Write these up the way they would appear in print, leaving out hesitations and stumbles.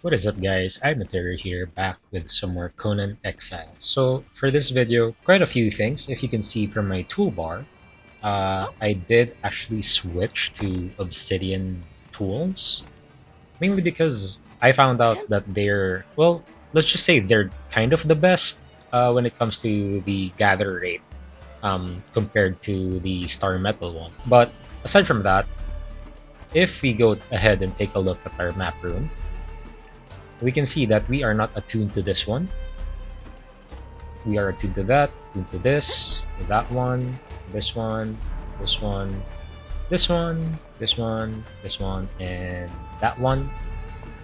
What is up guys, I'm Material here, back with some more Conan Exiles. So for this video, quite a few things. If you can see from my toolbar, I did actually switch to obsidian tools, mainly because I found out that they're, well, let's just say they're kind of the best when it comes to the gather rate compared to the star metal one. But aside from that, if we go ahead and take a look at our map room, we can see that we are not attuned to this one. We are attuned to that, attuned to this, to that one, this one, this one, this one, this one, this one, and that one.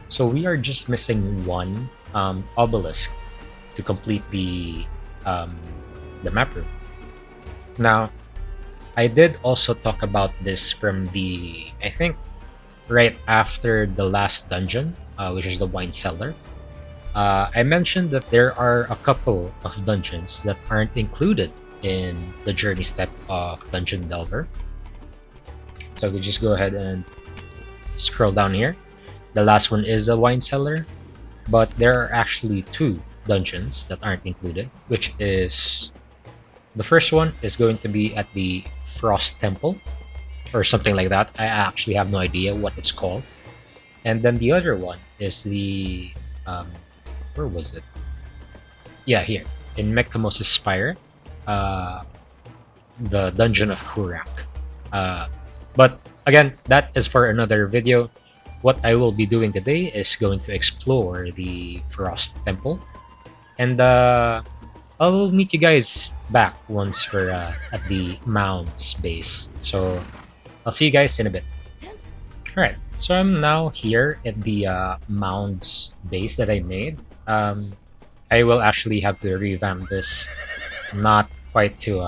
So we are just missing one obelisk to complete um, the map room. Now, I did also talk about this from I think, right after the last dungeon, which is the wine cellar. I mentioned that there are a couple of dungeons that aren't included in the journey step of Dungeon Delver. So we just go ahead and scroll down here. The last one is a wine cellar, but there are actually two dungeons that aren't included, which is the first one is going to be at the Frost Temple or something like that. I actually have no idea what it's called. And then the other one is um, where was it? Yeah, here in Mekamos' Spire, uh, the Dungeon of Kurak. Uh, but again, that is for another video. What I will be doing today is going to explore the Frost Temple, and I'll meet you guys back once we're at the mound's base. So I'll see you guys in a bit. All right, so I'm now here at the mound's base that I made. I will actually have to revamp this, not quite to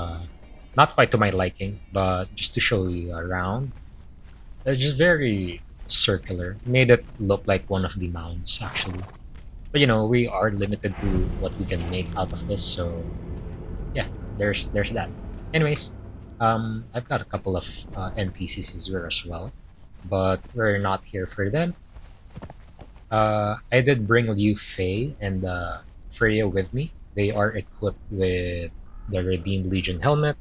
not quite to my liking, but just to show you around. It's just very circular. Made it look like one of the mounds actually. But we are limited to what we can make out of this, so yeah, there's that. Anyways, I've got a couple of NPCs here as well, but we're not here for them. I did bring Liu Fei and Freya with me. They are equipped with the Redeemed Legion helmet,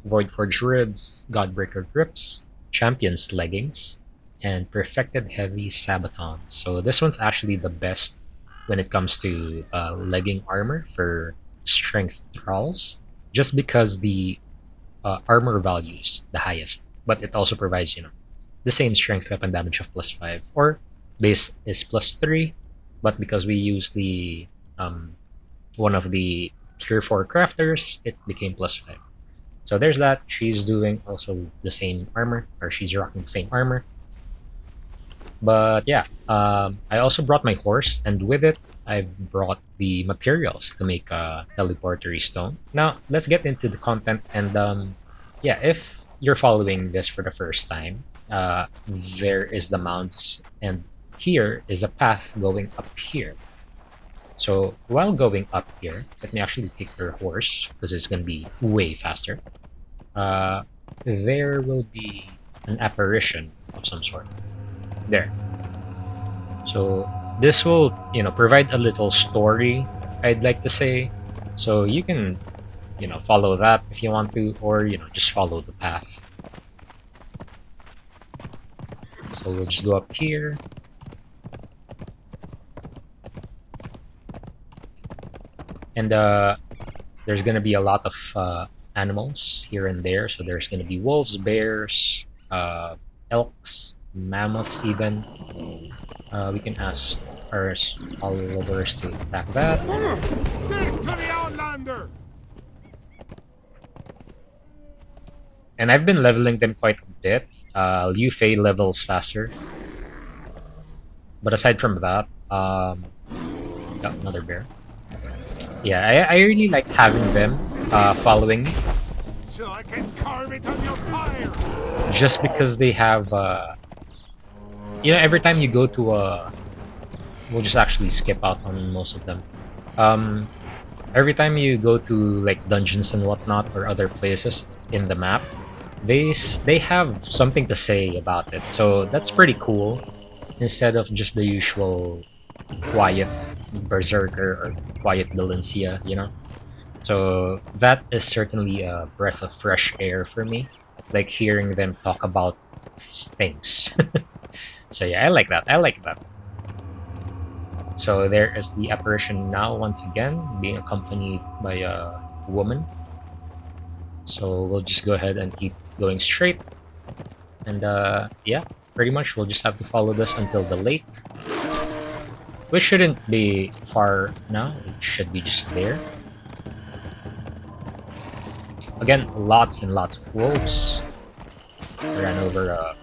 Voidforge ribs, Godbreaker grips, Champion's leggings, and Perfected Heavy Sabatons. So this one's actually the best when it comes to legging armor for strength thralls, just because the armor values the highest, but it also provides the same strength weapon damage of +5, or base is +3, but because we use the one of the tier 4 crafters, it became +5. So there's that. She's doing also the same armor, or she's rocking the same armor. But yeah, I also brought my horse, and with it, I've brought the materials to make a teleportory stone. Now, let's get into the content, and yeah, if you're following this for the first time, there is the mounts, and here is a path going up here. So while going up here, let me actually take your horse because it's going to be way faster. There will be an apparition of some sort there. So this will, provide a little story, I'd like to say. So you can, follow that if you want to, or, just follow the path. So we'll just go up here. And there's going to be a lot of animals here and there. So there's going to be wolves, bears, elks, mammoths even. We can ask our followers to attack that. And I've been leveling them quite a bit. Liu Fei levels faster. But aside from that, got another bear. Yeah, I really like having them following me. So I can carve it on your fire. Just because they have, every time you go to we'll just actually skip out on most of them. Every time you go to like dungeons and whatnot or other places in the map, they have something to say about it. So that's pretty cool. Instead of just the usual quiet berserker or quiet Valencia, you know. So that is certainly a breath of fresh air for me, like hearing them talk about things. So yeah, I like that. I like that. So there is the apparition now once again, being accompanied by a woman. So we'll just go ahead and keep going straight. And yeah, pretty much we'll just have to follow this until the lake, which shouldn't be far now. It should be just there. Again, lots and lots of wolves. I ran over a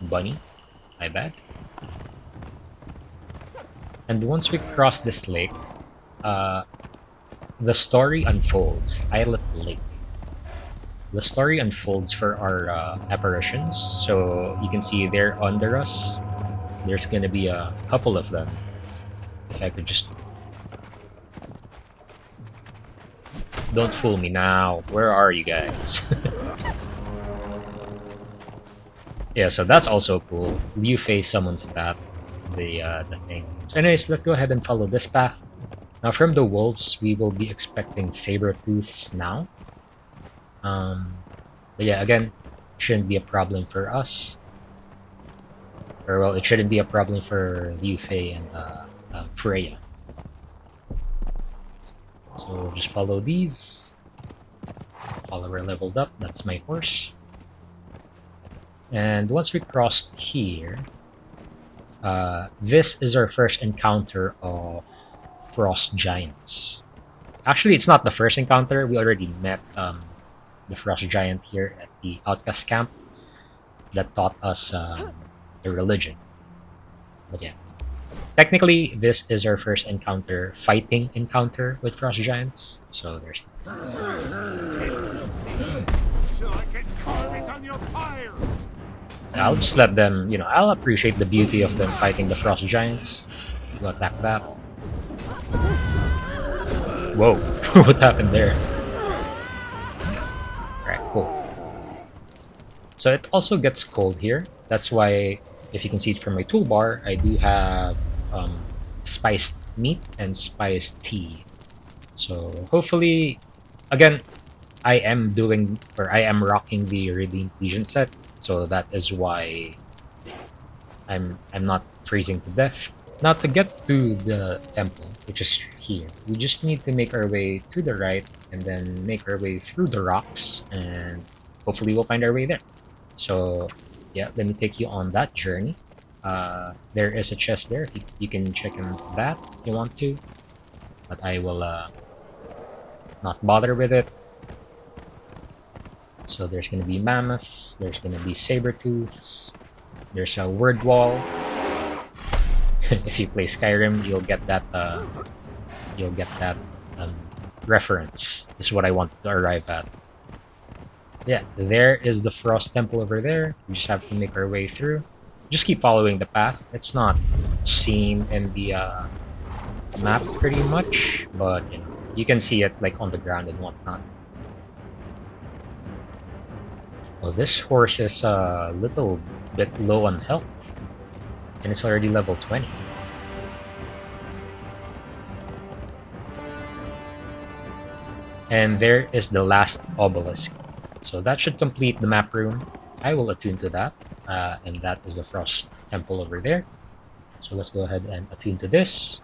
bunny. My bad. And once we cross this lake, uh, the story unfolds. Islet Lake. The story unfolds for our apparitions. So you can see they're under us. There's gonna be a couple of them. If I could just... Don't fool me now. Where are you guys? Yeah, so that's also cool. Liu Fei summons that, the thing. So anyways, let's go ahead and follow this path. Now from the wolves, we will be expecting saber-tooths now. But yeah, again, shouldn't be a problem for us. Or well, it shouldn't be a problem for Liu Fei and Freya. So we'll just follow these. Follower leveled up, that's my horse. And once we crossed here, this is our first encounter of frost giants. Actually, it's not the first encounter. We already met the frost giant here at the outcast camp that taught us the religion. But yeah, technically, this is our first fighting encounter with frost giants. So there's that. So I can carve it on your pyre. I'll just let them, I'll appreciate the beauty of them fighting the frost giants. Go attack that. Whoa, what happened there? Alright, cool. So it also gets cold here. That's why, if you can see it from my toolbar, I do have spiced meat and spiced tea. So hopefully, again, I am rocking the Redeemed Legion set. So that is why I'm not freezing to death. Now to get to the temple, which is here, we just need to make our way to the right and then make our way through the rocks, and hopefully we'll find our way there. So yeah, let me take you on that journey. There is a chest there. If you can check in that if you want to, but I will not bother with it. So there's gonna be mammoths, there's gonna be saber-tooths, there's a word wall. If you play Skyrim, you'll get that reference. Is what I wanted to arrive at. So yeah, there is the Frost Temple over there. We just have to make our way through. Just keep following the path. It's not seen in the map pretty much, but you can see it like on the ground and whatnot. Well, this horse is a little bit low on health, and it's already level 20. And there is the last obelisk. So that should complete the map room. I will attune to that, and that is the Frost Temple over there. So let's go ahead and attune to this.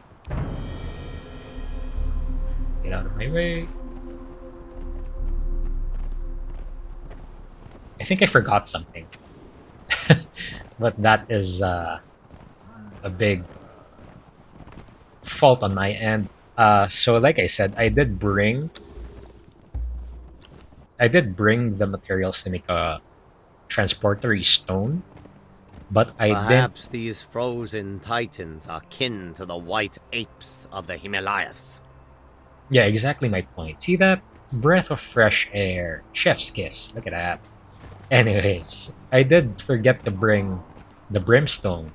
Get out of my way. I think I forgot something. But that is a big fault on my end. So like I said, I did bring the materials to make a transportery stone, but I didn't. Perhaps these frozen titans are kin to the white apes of the Himalayas. Yeah, exactly my point. See that? Breath of fresh air. Chef's kiss. Look at that. Anyways, I did forget to bring the brimstone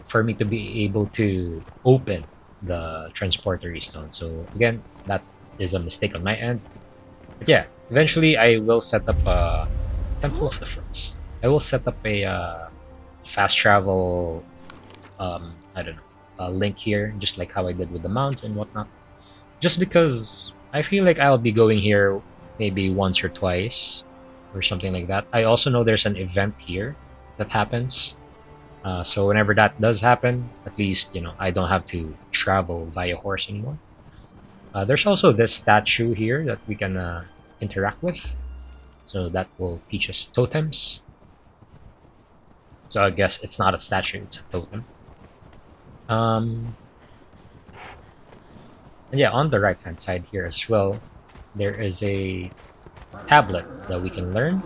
for me to be able to open the transportery stone. So again, that is a mistake on my end. But yeah, eventually I will set up a Temple of the Frost. I will set up a fast travel, I don't know, link here, just like how I did with the mounts and whatnot. Just because I feel like I'll be going here maybe once or twice or something like that. I also know there's an event here that happens. So whenever that does happen, at least, I don't have to travel via horse anymore. There's also this statue here that we can interact with. So that will teach us totems. So I guess it's not a statue, it's a totem. And yeah, on the right hand side here as well, there is a tablet that we can learn.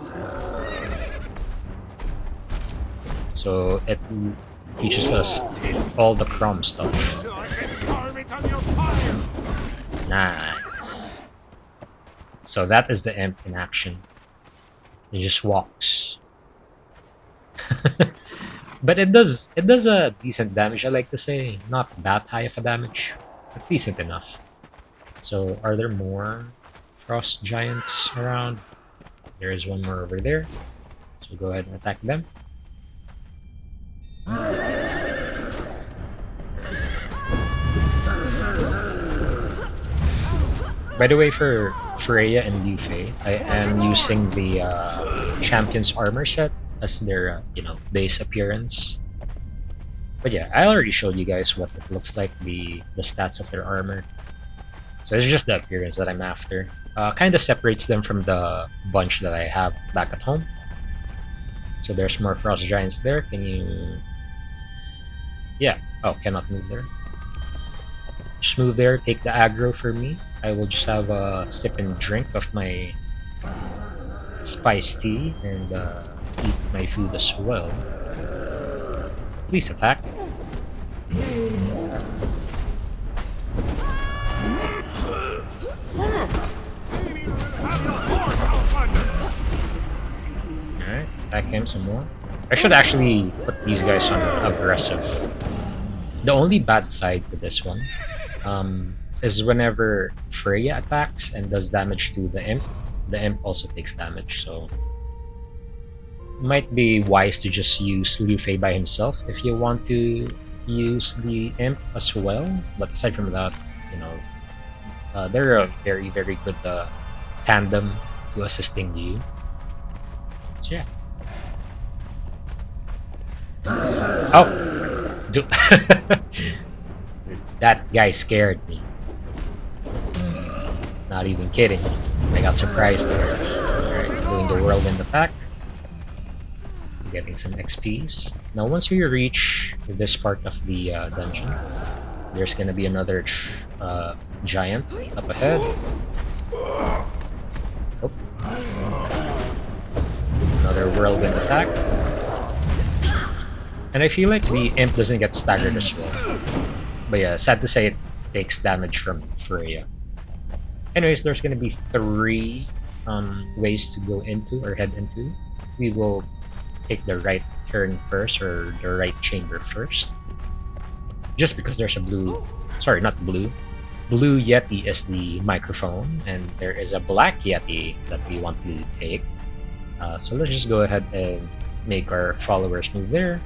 So it teaches us all the Crom stuff. So I can carve it on your pyre. Nice. So that is the imp in action. It just walks. But it does a decent damage, I like to say. Not that high of a damage, but decent enough. So are there more frost giants around? There is one more over there. So go ahead and attack them. By the way, for Freya and Yufei, I am using the Champion's Armor set as their, base appearance. But yeah, I already showed you guys what it looks like, the stats of their armor. So it's just the appearance that I'm after. Kind of separates them from the bunch that I have back at home. So there's more frost giants there. Can you... Yeah. Oh, cannot move there. Just move there, take the aggro for me. I will just have a sip and drink of my spiced tea and eat my food as well. Please attack. Alright, attack him some more. I should actually put these guys on aggressive. The only bad side to this one is whenever Freya attacks and does damage to the imp also takes damage, so might be wise to just use Liu Fei by himself if you want to use the imp as well. But aside from that, they're a very, very good tandem to assisting you. So yeah. Oh! That guy scared me. Not even kidding. I got surprised there. Alright, doing the whirlwind attack. Getting some XPs. Now once we reach this part of the dungeon, there's gonna be another giant up ahead. Oh. Another whirlwind attack. And I feel like the imp doesn't get staggered as well. But yeah, sad to say it takes damage from Freya. Anyways, there's gonna be 3 ways to go into or head into. We will take the right turn first, or the right chamber first. Just because there's a blue Yeti is the microphone, and there is a black Yeti that we want to take. So let's just go ahead and make our followers move there.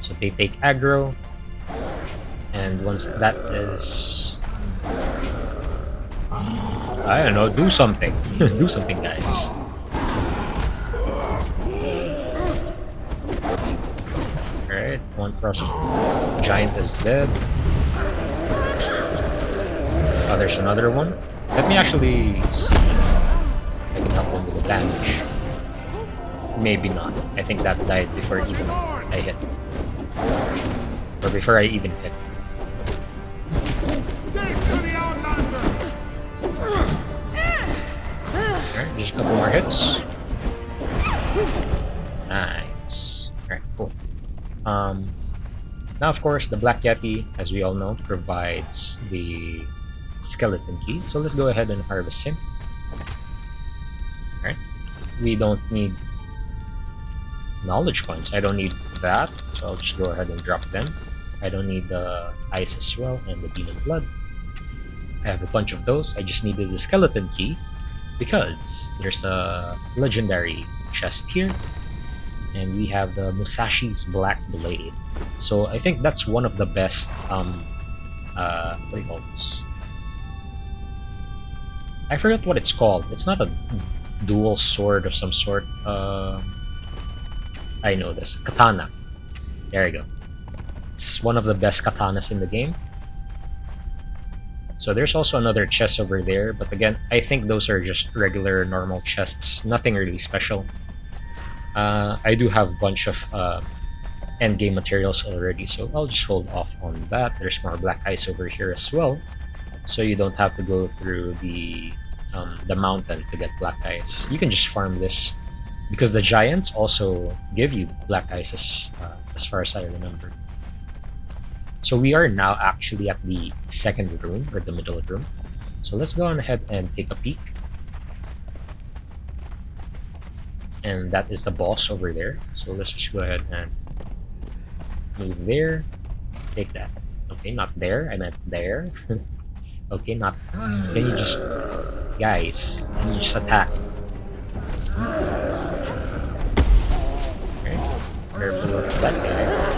So they take aggro, and once that is... I don't know, do something. Do something, guys. Alright, one frost giant is dead. Oh, there's another one. Let me actually see if I can help them with the damage. Maybe not. I think that died before even I hit. Or before I even hit. Alright, just a couple more hits. Nice. Alright, cool. Now of course the Black Yeti, as we all know, provides the skeleton key. So let's go ahead and harvest him. Alright. We don't need knowledge points. I don't need that, so I'll just go ahead and drop them. I don't need the ice as well and the demon blood. I have a bunch of those. I just needed the skeleton key because there's a legendary chest here. And we have the Musashi's Black Blade. So I think that's one of the best, what do you call this? I forget what it's called. It's not a dual sword of some sort. I know this. Katana. There you go. It's one of the best katanas in the game. So there's also another chest over there, but again, I think those are just regular normal chests. Nothing really special. I do have a bunch of endgame materials already, so I'll just hold off on that. There's more black ice over here as well, so you don't have to go through the mountain to get black ice. You can just farm this, because the giants also give you black ice as far as I remember. So we are now actually at the second room, or the middle room. So let's go on ahead and take a peek. And that is the boss over there. So let's just go ahead and move there. Take that. Okay, not there. I meant there. Okay, not. Can you just... Guys, can you just attack? Okay. Careful of that guy.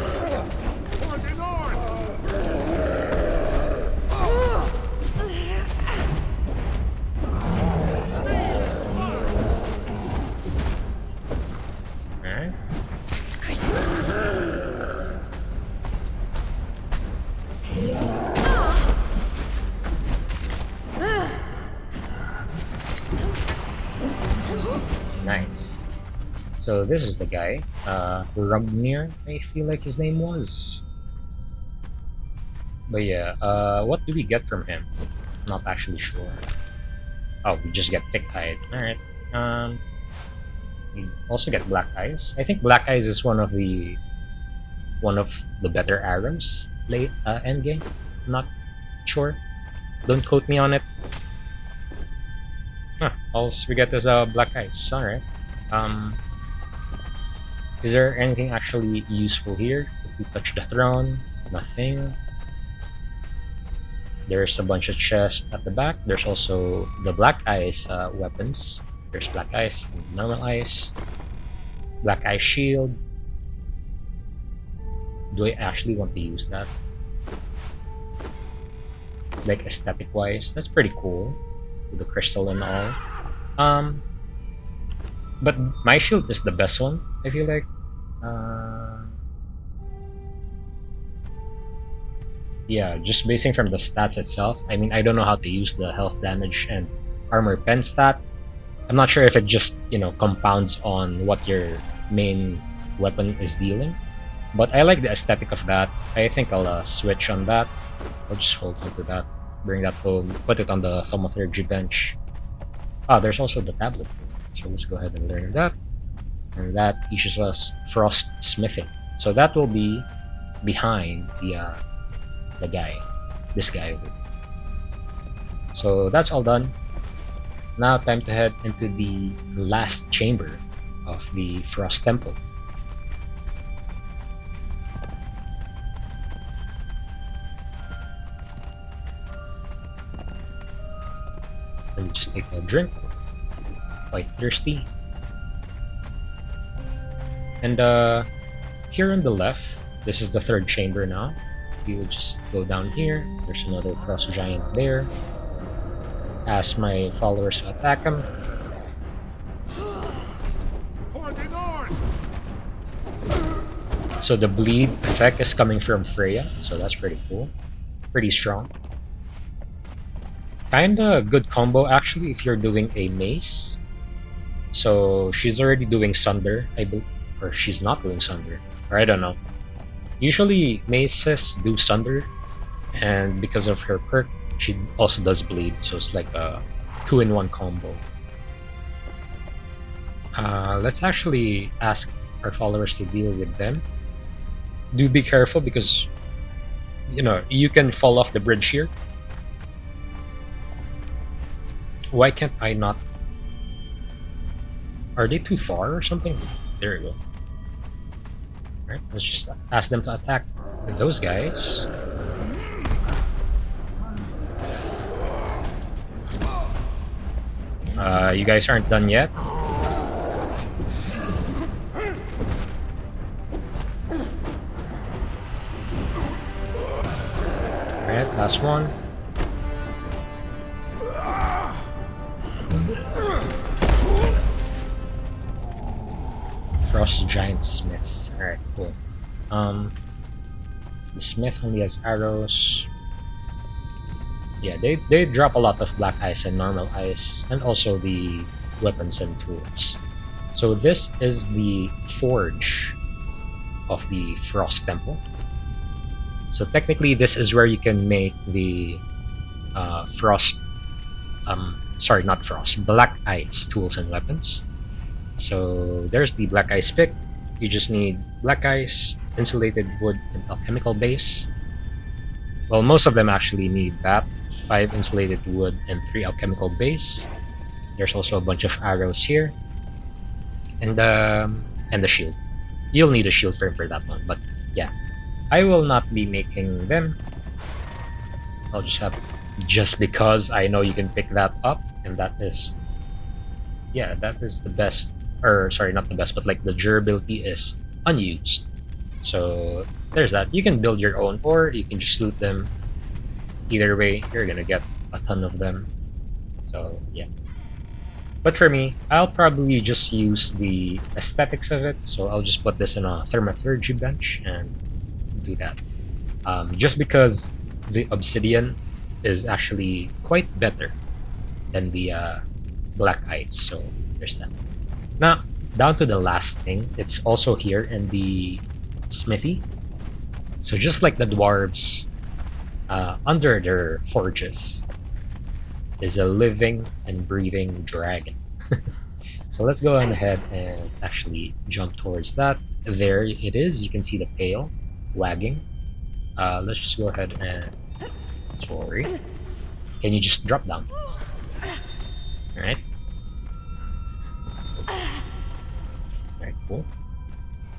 Nice. So this is the guy, Rugnir, I feel like his name was. But yeah, what do we get from him? Not actually sure. Oh, we just get thick hide. Alright. We also get black eyes. I think black eyes is one of the better arrows late end game. I'm not sure. Don't quote me on it. Huh, all we get is black ice. Alright. Is there anything actually useful here? If we touch the throne, nothing. There's a bunch of chests at the back. There's also the black ice weapons. There's black ice, normal ice, black ice shield. Do I actually want to use that? Like aesthetic wise, that's pretty cool. With the crystal and all. But my shield is the best one, I feel like. Yeah, just basing from the stats itself. I mean, I don't know how to use the health damage and armor pen stat. I'm not sure if it just, compounds on what your main weapon is dealing. But I like the aesthetic of that. I think I'll switch on that. I'll just hold on to that. Bring that home. Put it on the thaumaturgy bench. Ah, there's also the tablet. So let's go ahead and learn that. And that teaches us frost smithing. So that will be behind the guy. This guy. So that's all done. Now time to head into the last chamber of the Frost Temple. Let me just take a drink. Quite thirsty. And here on the left, this is the third chamber now. You would just go down here. There's another frost giant there. Ask my followers to attack him. So the bleed effect is coming from Freya, so that's pretty cool. Pretty strong. Kinda good combo actually if you're doing a mace. So she's already doing Sunder, or she's not doing Sunder, or I don't know. Usually maces do Sunder, and because of her perk, she also does bleed, so it's like a 2-in-1 combo. Let's actually ask our followers to deal with them. Do be careful because, you can fall off the bridge here. Why can't I not? Are they too far or something? There you go. Alright, let's just ask them to attack those guys. You guys aren't done yet. Alright, last one. Frost Giant Smith. Alright, cool. The Smith only has arrows. Yeah, they drop a lot of black ice and normal ice, and also the weapons and tools. So this is the forge of the Frost Temple. So technically, this is where you can make the frost. Sorry, not frost. Black ice tools and weapons. So there's the black ice pick. You just need black ice, insulated wood, and alchemical base. Well, most of them actually need that. 5 insulated wood and 3 alchemical base. There's also a bunch of arrows here, and the shield. You'll need a shield frame for that one, but yeah, I will not be making them. I'll just have, just because I know you can pick that up, and that is, yeah, that is the best. Or sorry, not the best, but like the durability is unused. So there's that. You can build your own, or you can just loot them. Either way, you're gonna get a ton of them. So yeah. But for me, I'll probably just use the aesthetics of it. So I'll just put this in a thaumaturgy bench and do that. Just because the obsidian is actually quite better than the black ice. So there's that. Now, down to the last thing. It's also here in the smithy. So just like the dwarves, under their forges is a living and breathing dragon. So let's go on ahead and actually jump towards that. There it is. You can see the tail wagging. Let's just go ahead and... Sorry. Can you just drop down, please? Alright. Alright, cool.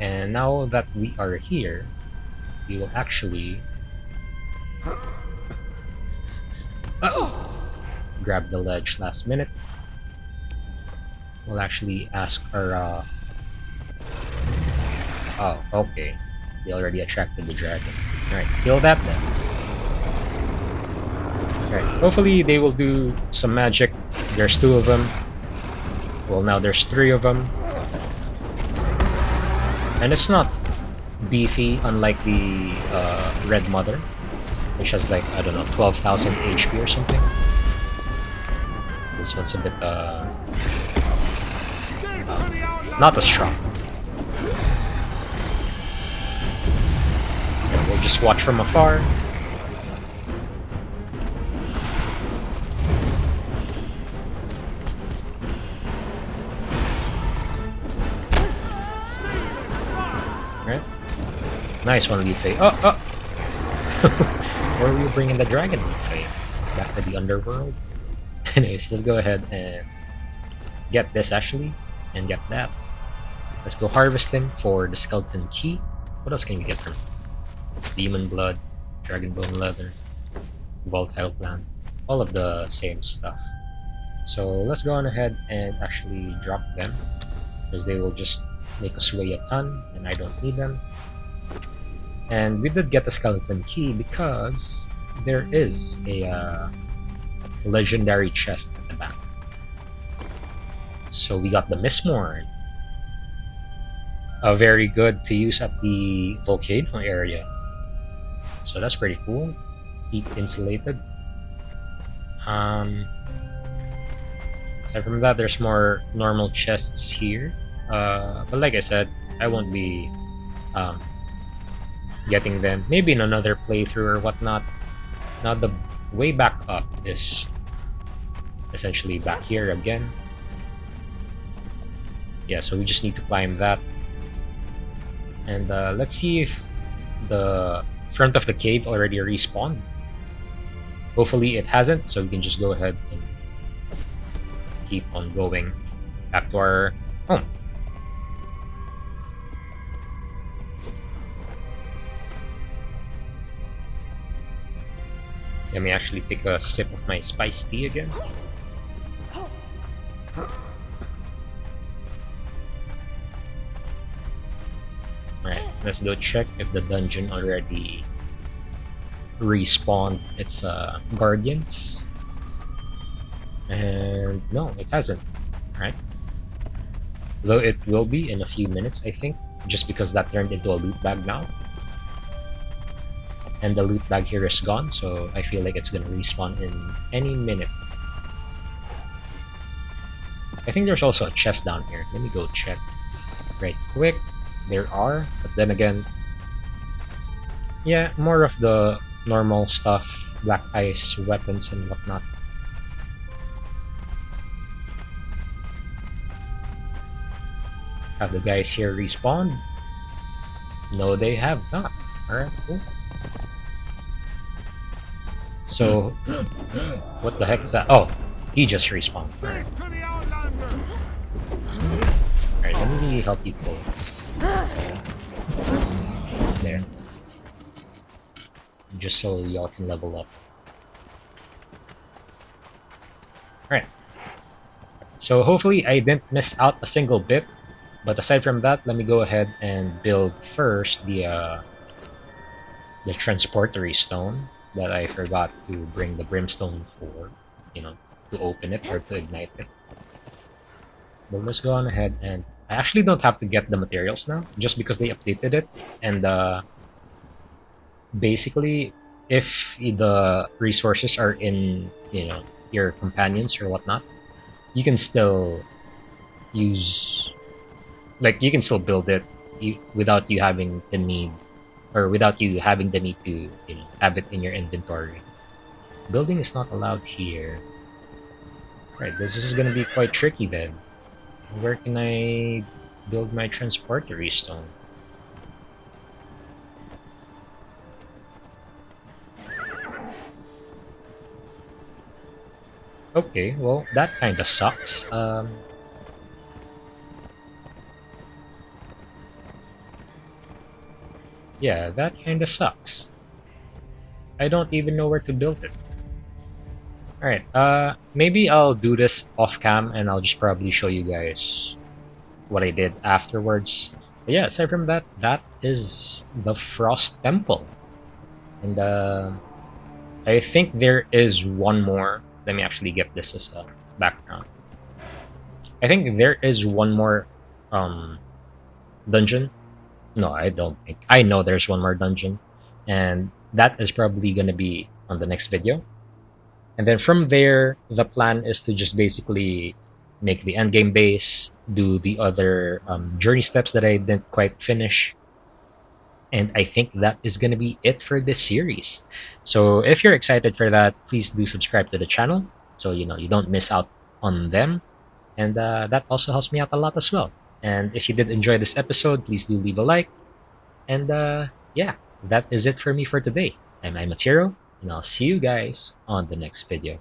And now that we are here, we will actually... grab the ledge last minute. We'll actually ask our... Oh, okay. They already attracted the dragon. Alright, kill that then. Alright, hopefully they will do some magic. There's 2 of them. Well, now there's 3 of them. And it's not beefy, unlike the Red Mother, which has like, I don't know, 12,000 HP or something. This one's a bit, not as strong. So we'll just watch from afar. Right? Nice one, Leafy. Oh, oh! Where are we bringing the dragon, Leafy? Back to the underworld? Anyways, let's go ahead and get this actually, and get that. Let's go harvest him for the skeleton key. What else can we get from him? Demon blood, dragon bone leather, volatile plant, all of the same stuff. So let's go on ahead and actually drop them, because they will just make us weigh a ton, and I don't need them. And we did get the skeleton key because there is a legendary chest at the back. So we got the Mistmorn. Very good to use at the volcano area. So that's pretty cool. Deep insulated. Aside from that, there's more normal chests here. But like I said, I won't be getting them. Maybe in another playthrough or whatnot. Now the way back up is essentially back here again. Yeah, so we just need to climb that. And let's see if the front of the cave already respawned. Hopefully it hasn't, so we can just go ahead and keep on going back to our home. Let me actually take a sip of my spiced tea again. Alright, let's go check if the dungeon already respawned its guardians. And no, it hasn't, right? Though it will be in a few minutes, I think, just because that turned into a loot bag now. And the loot bag here is gone, so I feel like it's gonna respawn in any minute. I think there's also a chest down here. Let me go check right quick. There are, but then again, yeah, more of the normal stuff, black ice weapons and whatnot. Have the guys here respawned? No, they have not. Alright, cool. So, what the heck is that? Oh, he just respawned. Back to the Outlander! Alright, let me help you go. There. Just so y'all can level up. Alright. So hopefully I didn't miss out a single bit. But aside from that, let me go ahead and build first the transportery stone that I forgot to bring the brimstone for, you know, to open it or to ignite it. But let's go on ahead, and I actually don't have to get the materials now, just because they updated it. And basically, if the resources are in, you know, your companions or whatnot, you can still use, like, you can still build it without you having the need, or without you having the need to, you know, have it in your inventory. Building is not allowed here. Right, this is gonna be quite tricky then. Where can I build my transportery stone? Okay, well, that kind of sucks. Yeah, that kind of sucks. I don't even know where to build it. Alright, maybe I'll do this off cam and I'll just probably show you guys what I did afterwards. But yeah, aside from that, that is the Frost Temple. And I think there is one more. Let me actually get this as a background. I think there is one more dungeon. No, I don't think. I know there's one more dungeon. And that is probably going to be on the next video. And then from there, the plan is to just basically make the endgame base, do the other journey steps that I didn't quite finish. And I think that is going to be it for this series. So if you're excited for that, please do subscribe to the channel so you know you don't miss out on them. And that also helps me out a lot as well. And if you did enjoy this episode, please do leave a like. And yeah, that is it for me for today. I'm Matiro, and I'll see you guys on the next video.